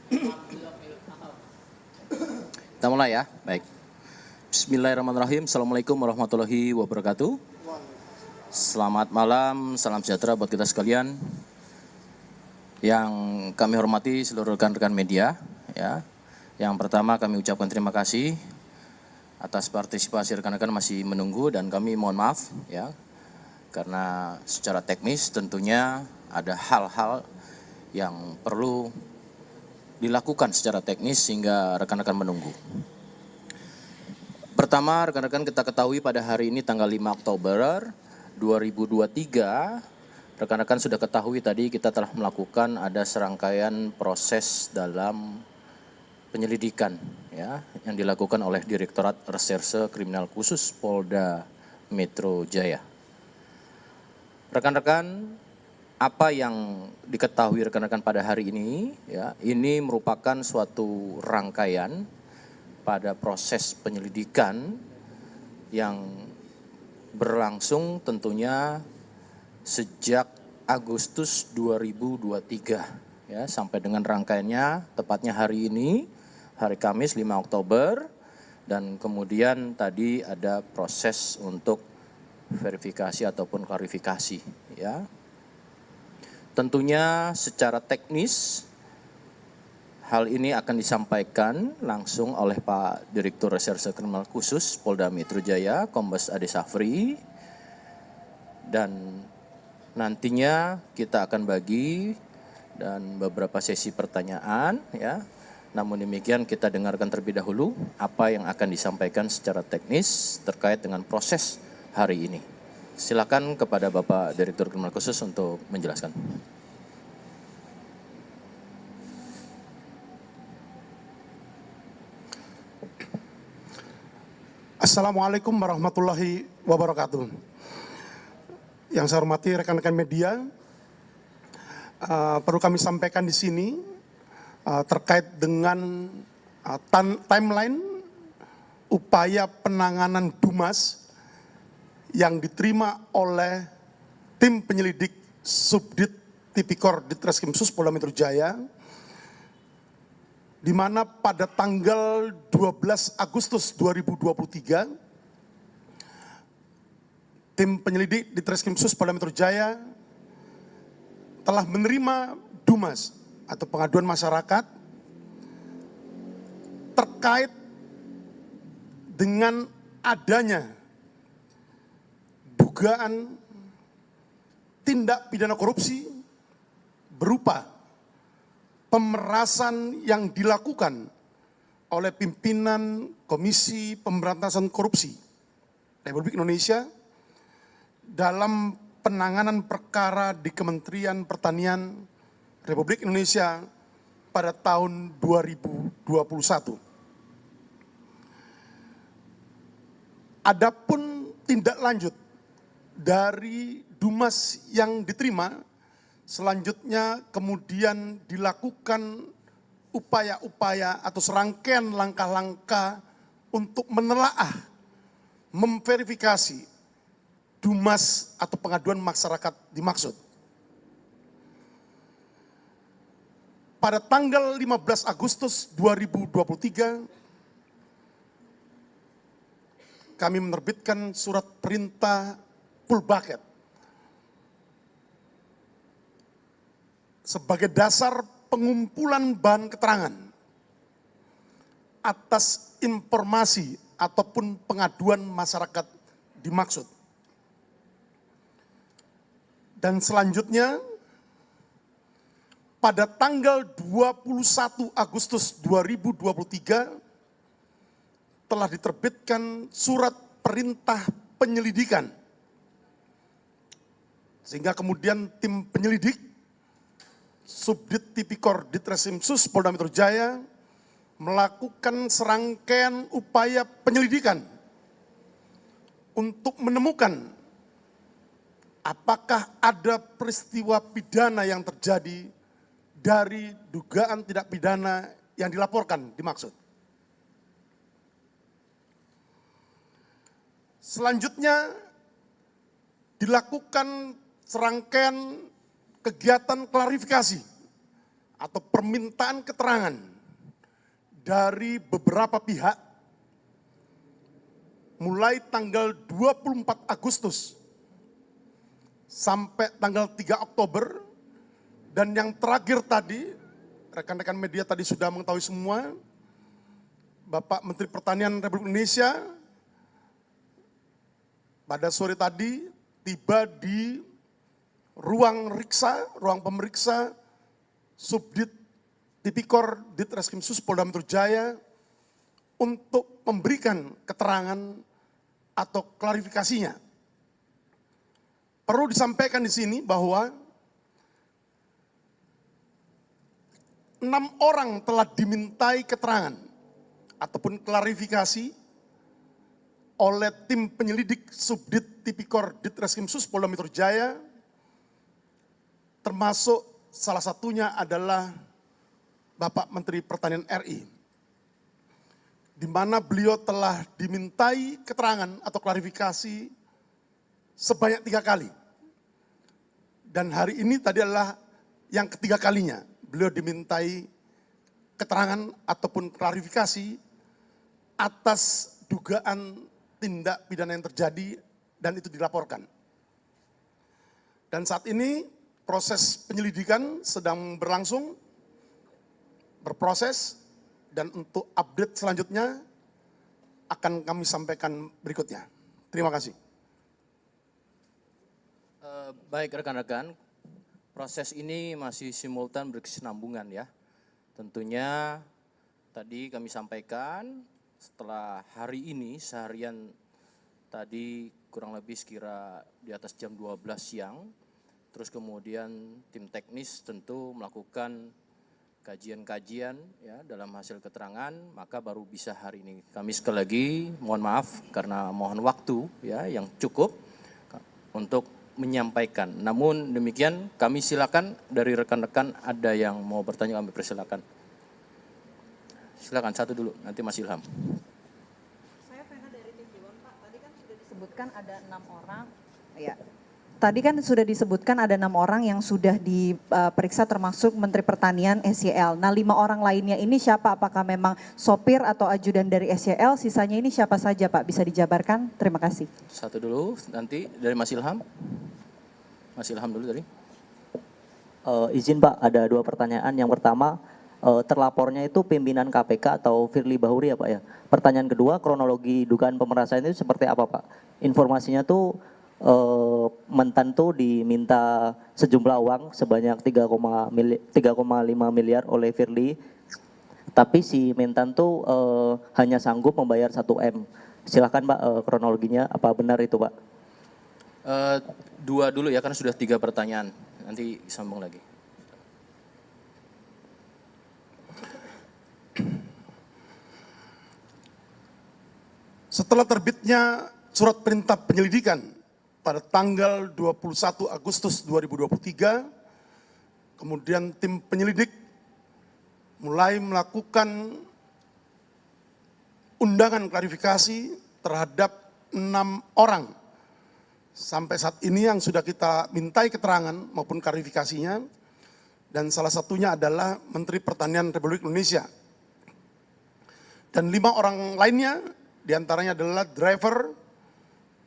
Kita mulai ya, baik. Bismillahirrahmanirrahim. Assalamualaikum warahmatullahi wabarakatuh. Selamat malam, salam sejahtera buat kita sekalian. Yang kami hormati seluruh rekan-rekan media, ya. Yang pertama kami ucapkan terima kasih atas partisipasi rekan-rekan masih menunggu dan kami mohon maaf, ya, karena secara teknis tentunya ada hal-hal yang perlu dilakukan secara teknis sehingga rekan-rekan menunggu. Pertama, rekan-rekan kita ketahui pada hari ini tanggal 5 Oktober 2023, rekan-rekan sudah ketahui tadi kita telah melakukan ada serangkaian proses dalam penyelidikan, ya, yang dilakukan oleh Direktorat Reserse Kriminal Khusus Polda Metro Jaya. Rekan-rekan, apa yang diketahui rekan-rekan pada hari ini, ya, ini merupakan suatu rangkaian pada proses penyelidikan yang berlangsung tentunya sejak Agustus 2023, ya, sampai dengan rangkaiannya tepatnya hari ini, hari Kamis 5 Oktober, dan kemudian tadi ada proses untuk verifikasi ataupun klarifikasi, ya. Tentunya secara teknis hal ini akan disampaikan langsung oleh Pak Direktur Reserse Kriminal Khusus Polda Metro Jaya, Kombes Ade Safri, dan nantinya kita akan bagi dan beberapa sesi pertanyaan, ya. Namun demikian kita dengarkan terlebih dahulu apa yang akan disampaikan secara teknis terkait dengan proses hari ini. Silakan kepada Bapak Direktur Kriminal Khusus untuk menjelaskan. Assalamualaikum warahmatullahi wabarakatuh. Yang saya hormati rekan-rekan media, perlu kami sampaikan di sini terkait dengan timeline upaya penanganan Dumas yang diterima oleh tim penyelidik Subdit Tipikor Ditreskrimsus Polda Metro Jaya, di mana pada tanggal 12 Agustus 2023, tim penyelidik Ditreskrimsus Polda Metro Jaya telah menerima Dumas atau pengaduan masyarakat terkait dengan adanya dugaan tindak pidana korupsi berupa pemerasan yang dilakukan oleh pimpinan Komisi Pemberantasan Korupsi Republik Indonesia dalam penanganan perkara di Kementerian Pertanian Republik Indonesia pada tahun 2021. Adapun tindak lanjut dari Dumas yang diterima, selanjutnya kemudian dilakukan upaya-upaya atau serangkaian langkah-langkah untuk menelaah, memverifikasi Dumas atau pengaduan masyarakat dimaksud. Pada tanggal 15 Agustus 2023, kami menerbitkan surat perintah full bucket sebagai dasar pengumpulan bahan keterangan atas informasi ataupun pengaduan masyarakat dimaksud. Dan selanjutnya, pada tanggal 21 Agustus 2023 telah diterbitkan surat perintah penyelidikan, sehingga kemudian tim penyelidik Subdit Tipikor Ditreskrimsus Polda Metro Jaya melakukan serangkaian upaya penyelidikan untuk menemukan apakah ada peristiwa pidana yang terjadi dari dugaan tindak pidana yang dilaporkan dimaksud. Selanjutnya dilakukan serangkaian kegiatan klarifikasi atau permintaan keterangan dari beberapa pihak mulai tanggal 24 Agustus sampai tanggal 3 Oktober, dan yang terakhir tadi, rekan-rekan media tadi sudah mengetahui semua, Bapak Menteri Pertanian Republik Indonesia pada sore tadi tiba di ruang pemeriksa Subdit Tipikor Ditreskrimsus Polda Metro Jaya untuk memberikan keterangan atau klarifikasinya. Perlu disampaikan di sini bahwa 6 orang telah dimintai keterangan ataupun klarifikasi oleh tim penyelidik Subdit Tipikor Ditreskrimsus Polda Metro Jaya, termasuk salah satunya adalah Bapak Menteri Pertanian RI, di mana beliau telah dimintai keterangan atau klarifikasi sebanyak 3 kali. Dan hari ini tadi adalah yang ketiga kalinya beliau dimintai keterangan ataupun klarifikasi atas dugaan tindak pidana yang terjadi dan itu dilaporkan. Dan saat ini proses penyelidikan sedang berlangsung, berproses, dan untuk update selanjutnya akan kami sampaikan berikutnya. Terima kasih. Baik rekan-rekan, proses ini masih simultan berkesinambungan ya. Tentunya tadi kami sampaikan setelah hari ini seharian tadi kurang lebih sekira di atas jam 12 siang, terus kemudian tim teknis tentu melakukan kajian-kajian ya dalam hasil keterangan, maka baru bisa hari ini. Kami sekali lagi mohon maaf karena mohon waktu ya yang cukup untuk menyampaikan. Namun demikian kami silakan dari rekan-rekan ada yang mau bertanya, kami persilakan. Silakan satu dulu, nanti Mas Ilham. Saya Vena dari TV One, Pak. Tadi kan sudah disebutkan ada 6 orang. Ya. Tadi kan sudah disebutkan ada 6 orang yang sudah diperiksa termasuk Menteri Pertanian SYL. Nah 5 orang lainnya ini siapa? Apakah memang sopir atau ajudan dari SYL? Sisanya ini siapa saja Pak? Bisa dijabarkan? Terima kasih. Satu dulu, nanti dari Mas Ilham. Mas Ilham dulu tadi. Izin Pak, ada 2 pertanyaan. Yang pertama, terlapornya itu pimpinan KPK atau Firly Bahuri ya Pak ya. Pertanyaan kedua, kronologi dugaan pemerasan itu seperti apa Pak? Informasinya tuh Mentan tuh diminta sejumlah uang sebanyak 3,5 miliar oleh Firly, tapi si Mentan tuh hanya sanggup membayar 1 M. Silakan Pak kronologinya apa benar itu Pak? 2 dulu ya karena sudah 3 pertanyaan, nanti sambung lagi. Setelah terbitnya surat perintah penyelidikan pada tanggal 21 Agustus 2023, kemudian tim penyelidik mulai melakukan undangan klarifikasi terhadap 6 orang. Sampai saat ini yang sudah kita mintai keterangan maupun klarifikasinya, dan salah satunya adalah Menteri Pertanian Republik Indonesia. Dan 5 orang lainnya, diantaranya adalah driver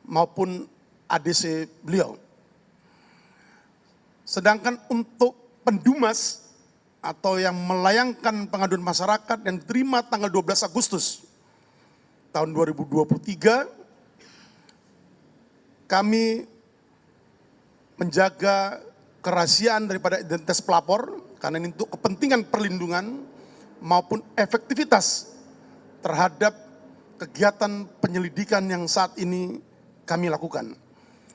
maupun ADC beliau. Sedangkan untuk pendumas atau yang melayangkan pengaduan masyarakat yang diterima tanggal 12 Agustus tahun 2023, kami menjaga kerahasiaan daripada identitas pelapor karena ini untuk kepentingan perlindungan maupun efektivitas terhadap kegiatan penyelidikan yang saat ini kami lakukan.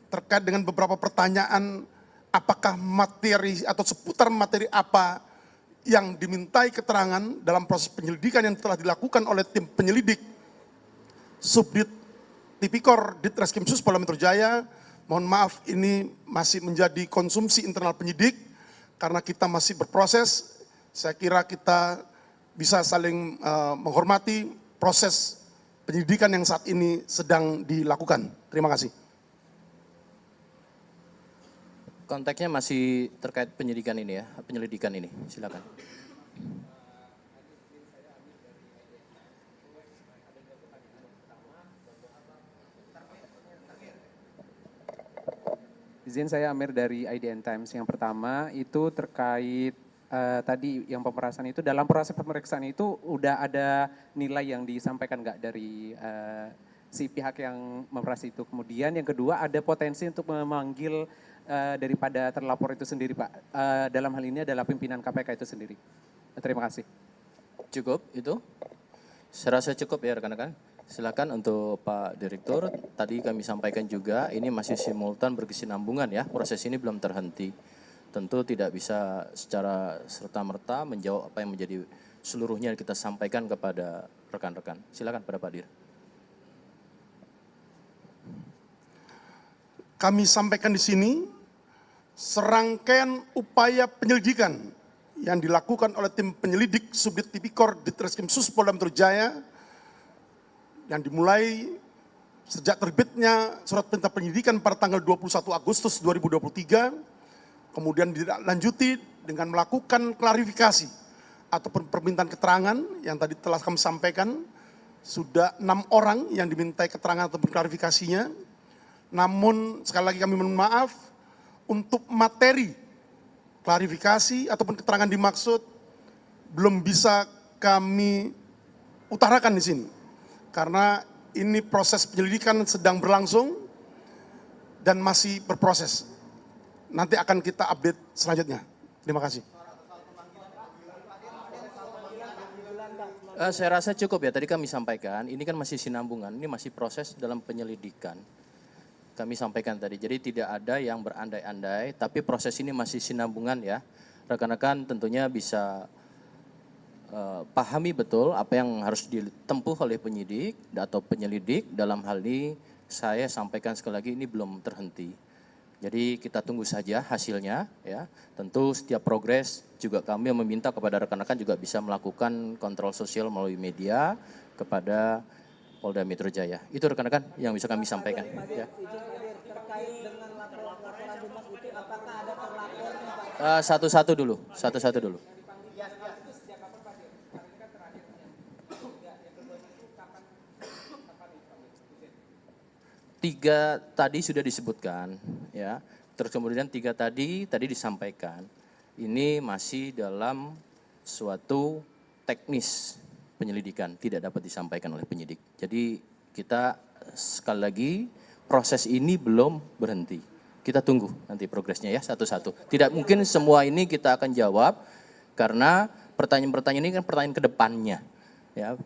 Terkait dengan beberapa pertanyaan, apakah materi atau seputar materi apa yang dimintai keterangan dalam proses penyelidikan yang telah dilakukan oleh tim penyelidik Subdit Tipikor Ditreskrimsus Polda Metro Jaya, mohon maaf ini masih menjadi konsumsi internal penyidik karena kita masih berproses. Saya kira kita bisa saling menghormati proses penyidikan yang saat ini sedang dilakukan. Terima kasih. Konteksnya masih terkait penyelidikan ini ya, penyelidikan ini. Silakan. Izin saya Amir dari IDN Times. Yang pertama itu terkait tadi yang pemerasan itu, dalam proses pemeriksaan itu udah ada nilai yang disampaikan nggak dari si pihak yang memeras itu. Kemudian yang kedua ada potensi untuk memanggil daripada terlapor itu sendiri Pak. Dalam hal ini adalah pimpinan KPK itu sendiri. Terima kasih. Cukup itu? Saya rasa cukup ya rekan-rekan. Silakan untuk Pak Direktur, tadi kami sampaikan juga ini masih simultan berkesinambungan ya, proses ini belum terhenti. Tentu tidak bisa secara serta-merta menjawab apa yang menjadi seluruhnya kita sampaikan kepada rekan-rekan. Silakan pada Pak Dir. Kami sampaikan di sini serangkaian upaya penyelidikan yang dilakukan oleh tim penyelidik Subdit Tipikor Ditreskrim Sus Polda Metro Jaya yang dimulai sejak terbitnya surat perintah penyidikan pada tanggal 21 Agustus 2023, kemudian dilanjuti dengan melakukan klarifikasi ataupun permintaan keterangan yang tadi telah kami sampaikan, sudah 6 orang yang dimintai keterangan ataupun klarifikasinya. Namun sekali lagi kami mohon maaf, untuk materi klarifikasi ataupun keterangan dimaksud belum bisa kami utarakan di sini. Karena ini proses penyelidikan sedang berlangsung dan masih berproses. Nanti akan kita update selanjutnya. Terima kasih. Saya rasa cukup ya, tadi kami sampaikan, ini kan masih sinambungan, ini masih proses dalam penyelidikan. Kami sampaikan tadi, jadi tidak ada yang berandai-andai, tapi proses ini masih sinambungan ya. Rekan-rekan tentunya bisa pahami betul apa yang harus ditempuh oleh penyidik atau penyelidik. Dalam hal ini saya sampaikan sekali lagi ini belum terhenti. Jadi kita tunggu saja hasilnya ya. Tentu setiap progres juga kami meminta kepada rekan-rekan juga bisa melakukan kontrol sosial melalui media kepada Polda Metro Jaya. Itu rekan-rekan yang bisa kami sampaikan. Ya. Satu-satu dulu. 3 tadi sudah disebutkan ya. Terus kemudian 3 tadi disampaikan. Ini masih dalam suatu teknis penyelidikan, tidak dapat disampaikan oleh penyidik. Jadi kita sekali lagi proses ini belum berhenti. Kita tunggu nanti progresnya ya satu-satu. Tidak mungkin semua ini kita akan jawab karena pertanyaan-pertanyaan ini kan pertanyaan ke depannya ya.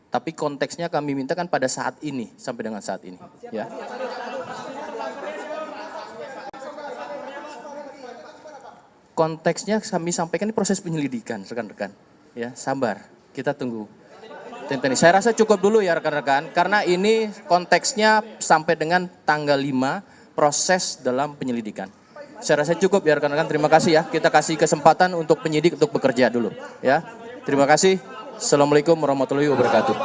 Tapi konteksnya kami minta kan pada saat ini, sampai dengan saat ini. Ya. Konteksnya kami sampaikan ini proses penyelidikan, rekan-rekan. Ya, sabar, kita tunggu. Saya rasa cukup dulu ya rekan-rekan, karena ini konteksnya sampai dengan tanggal 5 proses dalam penyelidikan. Saya rasa cukup ya rekan-rekan, terima kasih ya. Kita kasih kesempatan untuk penyidik untuk bekerja dulu. Ya, terima kasih. Assalamualaikum warahmatullahi wabarakatuh.